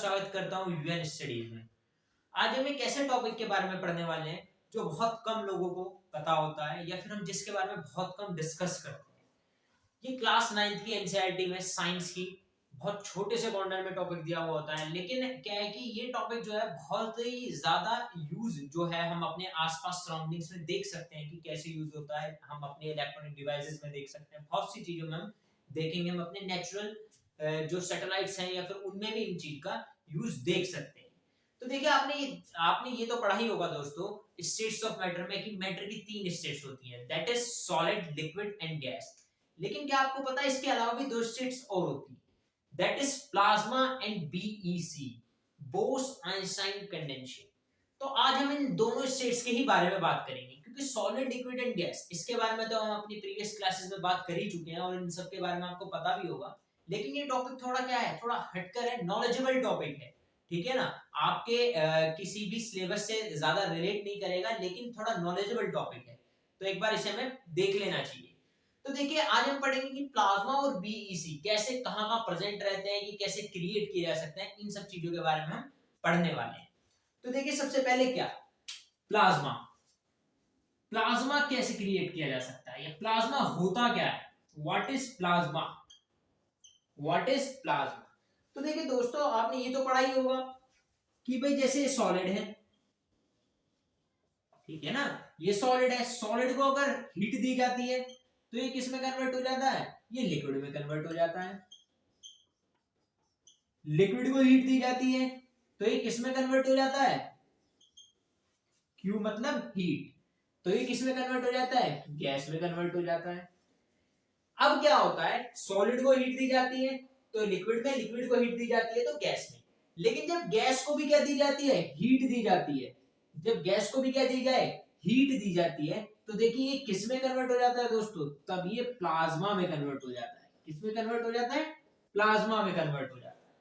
स्वागत करता हूँ यूएन स्टडीज में। आज हम एक ऐसे टॉपिक के बारे में पढ़ने वाले हैं जो बहुत कम लोगों को पता होता है या फिर हम जिसके बारे में बहुत कम डिस्कस करते हैं। ये क्लास 9th की एनसीईआरटी में साइंस की बहुत छोटे से कॉर्नर में टॉपिक दिया हुआ होता है, लेकिन क्या है कि ये टॉपिक जो है बहुत ही ज्यादा यूज जो है हम अपने आसपास सराउंडिंग्स में देख सकते हैं कि कैसे यूज होता है। हम अपने इलेक्ट्रॉनिक डिवाइसेस में देख सकते हैं, बहुत सी चीजों में हम देखेंगे। हम अपने नेचुरल जो सैटेलाइट्स हैं या फिर उनमें भी इन चीज का यूज देख सकते हैं। तो देखिए आपने ये तो पढ़ा ही होगा दोस्तों स्टेट्स ऑफ मैटर में कि मैटर की 3 स्टेट्स होती हैं, that is solid, liquid and gas. लेकिन क्या आपको पता है इसके अलावा भी 2 स्टेट्स और होती हैं, that is plasma and BEC, Bose Einstein condensation. तो आज हम इन दोनों स्टेट्स के ही बारे में बात करेंगे, क्योंकि सॉलिड, लिक्विड एंड गैस इसके बारे में तो हम अपनी प्रीवियस क्लासेस में बात कर ही चुके हैं और इन सब के बारे में आपको पता भी होगा। लेकिन ये टॉपिक थोड़ा क्या है, थोड़ा हटकर है, नॉलेजेबल टॉपिक है, ठीक है ना। आपके किसी भी सिलेबस से ज्यादा रिलेट नहीं करेगा, लेकिन थोड़ा नॉलेजेबल टॉपिक है, तो एक बार इसे हमें देख लेना चाहिए। तो देखिए आज हम पढ़ेंगे कि प्लाज्मा और बीईसी कैसे कहाँ प्रेजेंट रहते हैं, ये कैसे क्रिएट किए जा सकते हैं, इन सब चीजों के बारे में हम पढ़ने वाले हैं। तो देखिए सबसे पहले क्या, प्लाज्मा। प्लाज्मा कैसे क्रिएट किया जा सकता है, या प्लाज्मा होता क्या है, what is plasma, what is plasma. तो देखिए दोस्तों आपने ये तो पढ़ा ही होगा कि भाई जैसे सॉलिड है, ठीक है ना, ये सॉलिड है, सॉलिड को अगर हीट दी जाती है तो ये किस में कन्वर्ट हो जाता है, ये लिक्विड में कन्वर्ट हो जाता है। लिक्विड को हीट दी जाती है तो ये किस में कन्वर्ट हो जाता है, क्यू मतलब हीट, तो ये किस में कन्वर्ट हो जाता है, गैस में कन्वर्ट हो जाता है। अब क्या होता है, सॉलिड को हीट दी जाती है तो लिक्विड में, लिक्विड को हीट दी जाती है तो गैस में। लेकिन जब गैस को भी क्या दी जाती है, हीट दी जाती है, जब गैस को भी क्या दी जाए, हीट दी जाती है, तो देखिए ये किस में कन्वर्ट हो जाता है दोस्तों, तब ये प्लाज्मा में कन्वर्ट हो जाता है। किस में कन्वर्ट हो जाता है, प्लाज्मा में कन्वर्ट हो जाता है।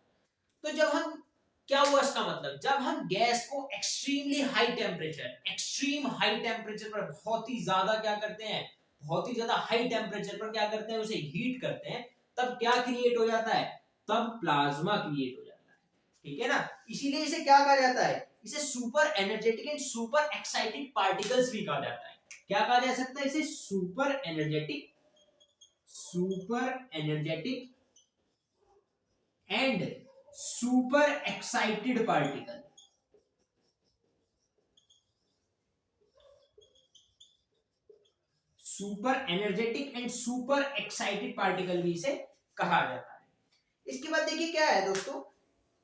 तो जब हम, क्या हुआ इसका मतलब, जब हम गैस को extremely high temperature, extreme high temperature पर बहुत ही ज्यादा क्या करते हैं, बहुत ही ज्यादा हाई टेम्परेचर पर क्या करते हैं, उसे हीट करते हैं, तब क्या क्रिएट हो जाता है, तब प्लाज्मा क्रिएट हो जाता है, ठीक है ना। इसीलिए इसे क्या कहा जाता है, इसे super energetic and super excited particles भी कहा जाता है। क्या कहा जा सकता है इसे, super energetic, super energetic and super excited particle. Super energetic and super excited particle भी इसे कहा जाता है। इसके बाद देखिए क्या है दोस्तों,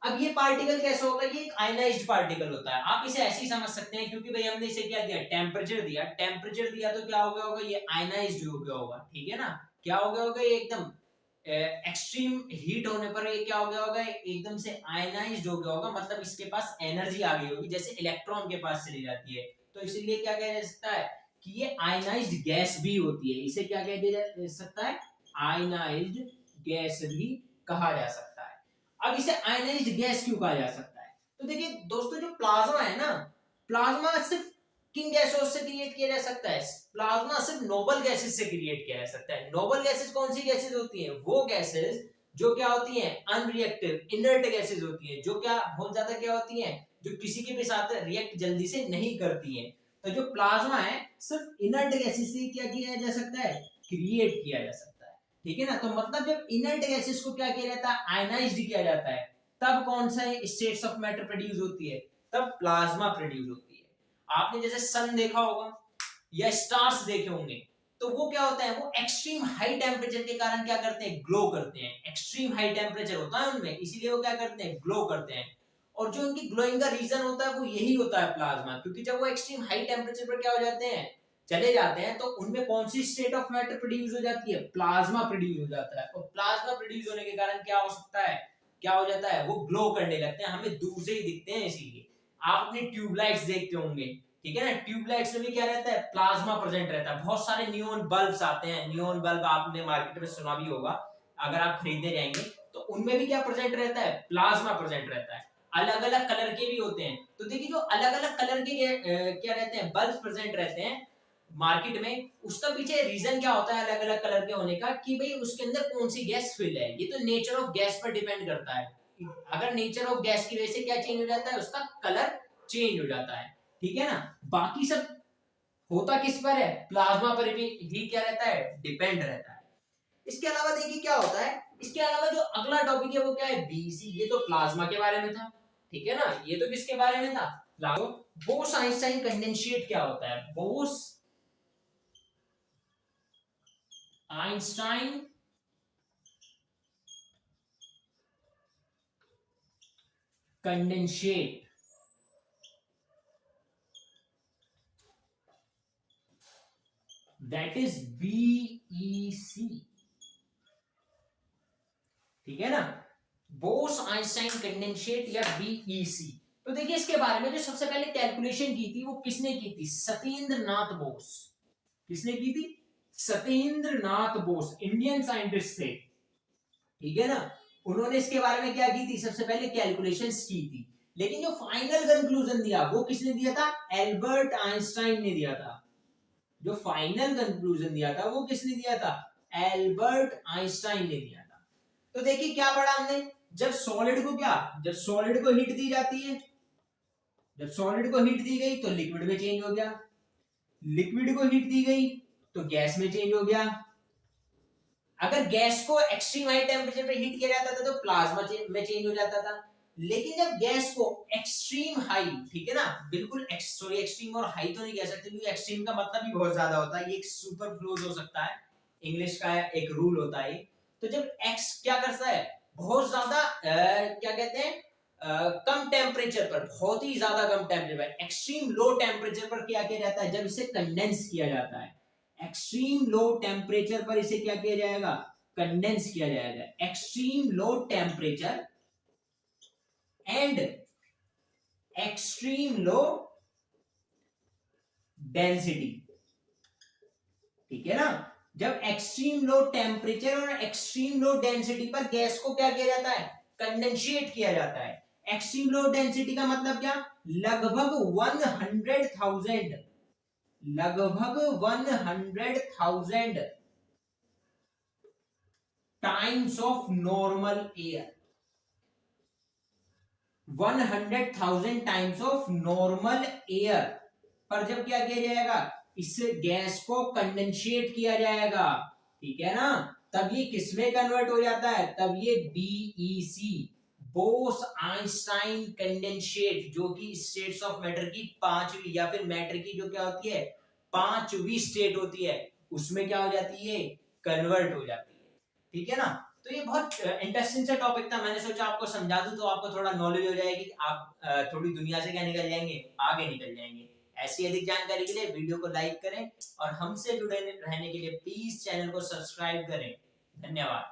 अब ये पार्टिकल कैसा होगा, ये एक आयनाइज्ड पार्टिकल होता है। आप इसे ऐसे ही समझ सकते हैं, क्योंकि भाई हमने इसे क्या दिया, टेम्परेचर दिया, टेम्परेचर दिया तो क्या हो गया होगा, ये आयनाइज्ड हो गया होगा, ठीक है ना। क्या हो गया होगा, ये एकदम एक्सट्रीम हीट होने पर ये क्या हो गया होगा, एकदम से आयनाइज्ड हो गया होगा, मतलब इसके पास एनर्जी आ गई होगी, जैसे इलेक्ट्रॉन के पास चली जाती है। तो इसीलिए क्या कहा जा सकता है कि ये आयनाइज्ड गैस भी होती है, इसे क्या कह दिया जा सकता है, आयनाइज्ड गैस भी कहा जा सकता है। अब इसे आयनाइज्ड गैस क्यों कहा जा सकता है, तो देखिए दोस्तों जो प्लाज्मा है ना, प्लाज्मा सिर्फ किन गैसों से क्रिएट किया जा सकता है, प्लाज्मा सिर्फ नोबल गैसेस से क्रिएट किया जा सकता है। नोबल गैसेस कौन सी गैसेस होती हैं, वो गैसेस जो क्या होती हैं, अनरिएक्टिव इनर्ट गैसेस होती हैं, जो क्या बहुत ज्यादा क्या होती हैं, जो किसी के भी साथ रिएक्ट जल्दी से नहीं करती हैं। तो जो प्लाज्मा है सिर्फ इनर्ट गैसेस से क्या किया जा सकता है, क्रिएट किया जा सकता है, ठीक है ना। तो मतलब जब इनर्ट गैसेस को क्या किया जाता है, आयनाइज्ड किया जाता है, तब कौन सा स्टेट्स ऑफ मैटर प्रोड्यूस होती है, तब प्लाज्मा प्रोड्यूस होती है। आपने जैसे सन देखा होगा या स्टार्स देखे होंगे, तो वो क्या होता है, वो एक्सट्रीम हाई टेम्परेचर के कारण क्या करते हैं, ग्लो करते हैं। एक्सट्रीम हाई टेम्परेचर होता है उनमें, इसीलिए वो क्या करते हैं, ग्लो करते हैं। और जो उनकी ग्लोइंग का रीजन होता है वो यही होता है, प्लाज्मा। क्योंकि जब वो एक्सट्रीम हाई टेम्परेचर पर क्या हो जाते हैं, चले जाते हैं, तो उनमें कौन सी स्टेट ऑफ मैटर प्रोड्यूस हो जाती है, प्लाज्मा प्रोड्यूस हो जाता है। और प्लाज्मा प्रोड्यूस होने के कारण क्या हो सकता है, क्या हो जाता है, वो ग्लो करने लगते हैं, हमें दूर से ही दिखते हैं। इसीलिए आप अपने ट्यूबलाइट्स देखते होंगे, ठीक है ना, ट्यूबलाइट्स में भी क्या रहता है, प्लाज्मा प्रेजेंट रहता है। बहुत सारे नियॉन बल्ब्स आते हैं, नियॉन बल्ब आपने मार्केट में सुना भी होगा, अगर आप खरीदने जाएंगे तो उनमें भी क्या प्रेजेंट रहता है, प्लाज्मा प्रेजेंट रहता है। अलग अलग कलर के भी होते हैं, तो देखिए जो अलग अलग कलर के क्या रहते हैं, बल्ब प्रेजेंट रहते हैं मार्केट में, उसका पीछे रीजन क्या होता है अलग अलग कलर के होने का, कि भाई उसके अंदर कौन सी गैस फिल है। ये तो नेचर ऑफ गैस पर डिपेंड करता है, अगर नेचर ऑफ गैस की वजह से क्या चेंज हो जाता है, उसका कलर चेंज हो जाता है, ठीक है ना। बाकी सब होता किस पर है, प्लाज्मा पर भी क्या रहता है, डिपेंड रहता है। इसके अलावा देखिए क्या होता है, इसके अलावा जो अगला टॉपिक है वो क्या है, बीसी। ये तो प्लाज्मा के बारे में था, ठीक है ना। ये तो किसके बारे में था, बोस आइंस्टाइन कंडेंसेट क्या होता है, Bose Einstein condensate, that is BEC, ठीक है ना, बोस आइंस्टाइन कंडेंसेट या बीईसी। तो देखिए इसके बारे में जो सबसे पहले कैलकुलेशन की थी वो किसने की थी, सत्येंद्र नाथ बोस। किसने की थी, सत्येंद्र नाथ बोस, इंडियन साइंटिस्ट थे, ठीक है ना। उन्होंने इसके बारे में क्या की थी, सबसे पहले कैलकुलेशंस की थी। लेकिन जो फाइनल कंक्लूजन दिया वो किसने दिया था, एल्बर्ट आइंस्टाइन ने दिया था। जो फाइनल कंक्लूजन दिया था वो किसने दिया था, एल्बर्ट आइंस्टाइन ने दिया था। तो देखिए क्या पढ़ा हमने, जब सॉलिड को क्या, जब सॉलिड को हीट दी जाती है, जब सॉलिड को हीट दी गई तो लिक्विड में चेंज हो गया, लिक्विड को हीट दी गई तो गैस में चेंज हो गया। अगर गैस को एक्सट्रीम हाई टेम्परेचर पे हीट किया जाता था तो प्लाज्मा में चेंज हो जाता था। लेकिन जब गैस को एक्सट्रीम हाई, ठीक है ना, बिल्कुल सॉरी एक्सट्रीम और हाई तो नहीं कह सकते क्योंकि एक्सट्रीम का मतलब भी बहुत ज्यादा होता है, ये एक सुपर फ्लोज हो सकता है, इंग्लिश का एक रूल होता है। तो जब एक्स क्या करता है, बहुत ज्यादा क्या कहते हैं, कम टेम्परेचर पर, बहुत ही ज्यादा कम टेम्परेचर पर, एक्सट्रीम लो टेम्परेचर पर क्या किया जाता है, जब इसे कंडेंस किया जाता है, एक्सट्रीम लो टेम्परेचर पर इसे क्या किया जाएगा, कंडेंस किया जाएगा। Extreme low temperature and extreme low density, ठीक है ना। जब एक्सट्रीम लो टेम्परेचर और एक्सट्रीम लो डेंसिटी पर गैस को क्या किया जाता है, कंडेंसेट किया जाता है। एक्सट्रीम लो डेंसिटी का मतलब क्या, लगभग 100,000, लगभग 100,000 times of normal air, 100,000 times of normal air पर जब क्या किया जाएगा, इससे गैस को कंडेंसेट किया जाएगा, ठीक है ना। तब ये किसमें कन्वर्ट हो जाता है, तब ये बीईसी, बोस आइंस्टाइन कंडेंसेट, जो कि स्टेट्स ऑफ मैटर की पांचवी, या फिर मैटर की जो क्या होती है, पांचवी स्टेट होती है, उसमें क्या हो जाती है, कन्वर्ट हो जाती है, ठीक है ना। तो ये बहुत इंटरेस्टिंग सा टॉपिक था, मैंने सोचा आपको समझा दूं तो आपको थोड़ा नॉलेज हो जाएगी, आप थोड़ी दुनिया से क्या निकल जाएंगे, आगे निकल जाएंगे। ऐसी अधिक जानकारी के लिए वीडियो को लाइक करें और हमसे जुड़े रहने के लिए प्लीज चैनल को सब्सक्राइब करें। धन्यवाद।